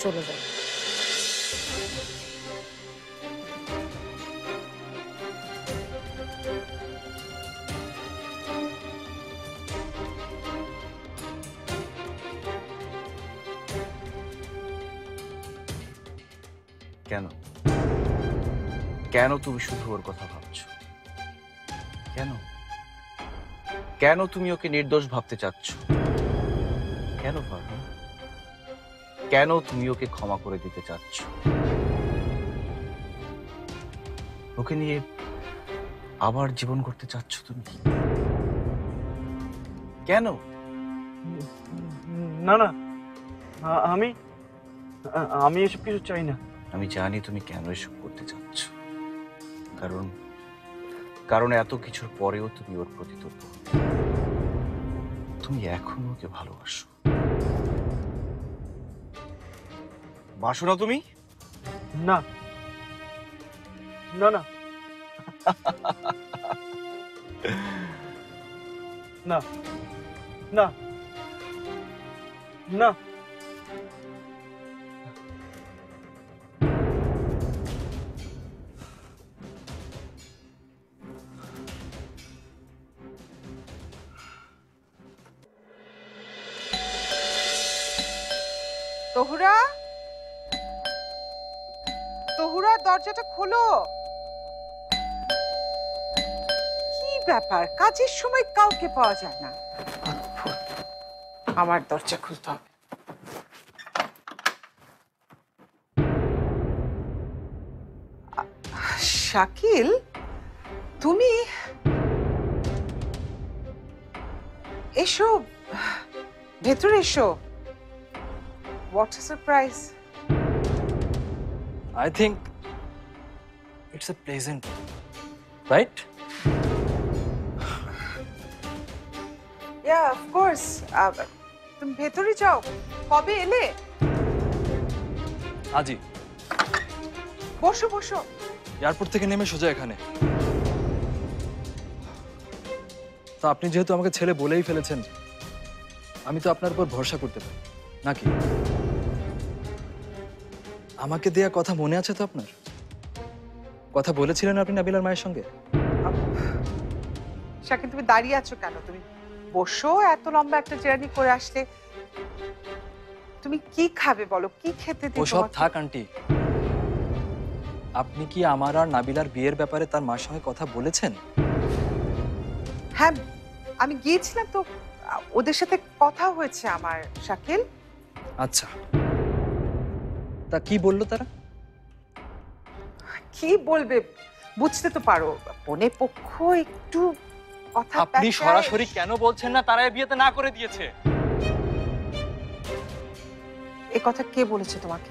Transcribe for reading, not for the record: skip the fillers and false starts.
চলে যাও। কেন কেন তুমি শুধু ওর কথা ভাবছো? কেন কেন তুমি ওকে নির্দোষ ভাবতে চাচ্ছ? কেন ফারহান? কেন তুমি ওকে ক্ষমা করে দিতে চাচ্ছ? ওকে নিয়ে আবার জীবন করতে চাচ্ছ তুমি? কেন? না না, আমি আমি এসব কিছু চাই না। আমি জানি তুমি কেন এসব করতে চাচ্ছ। কারণ কারণ এত কিছুর পরেও তুমি ওর প্রতি তৎপর। তুমি এখনো ওকে ভালোবাসো। বাসো না তুমি? না না না না না না। তহুরা, তহুরা, দরজাটা খোলো। কি ব্যাপার, কাজের সময় কাউকে পাওয়া যায় না। আমার দরজা খুলতে হবে। শাকিল, তুমি এসো, ভেতরে এসো। What a surprise! I think it's a pleasant, right? Yeah, of course. তুমি ভেতরে যাও। কবে এলে? আজই বসো বসো। এয়ারপোর্ট থেকে নেমে সোজা এখানে। তো আপনি যেহেতু আমাকে ছেলে বলেই ফেলেছেন, আমি তো আপনার উপর ভরসা করতে পারি নাকি? আমাকে দেয়া কথা মনে আছে তো আপনার? কথা বলেছিলেন আপনি নাবিলার মায়ের সঙ্গে? শাকিল, তুমি দাঁড়িয়ে আছো কেন? তুমি বসো, এত লম্বা একটা জার্নি করে আসলে। তুমি কি খাবে বলো, কি খেতে দিই ওসব তোমাকে? থাক আন্টি। আপনি কি আমার আর নাবিলার বিয়ের ব্যাপারে তার মার সঙ্গে কথা বলেছেন? হ্যাঁ, আমি গিয়েছিলাম তো, ওদের সাথে কথা হয়েছে আমার। শাকিল, আচ্ছা, তা কি বললো তারা? কি বলবে বুঝতে তো পারো, বোনের পক্ষ একটু কথা আপনি প্যাঁচায়। সরাসরি কেন বলছেন না তারা এই বিয়েতে না করে দিয়েছে? এ কথা কে বলেছে তোমাকে?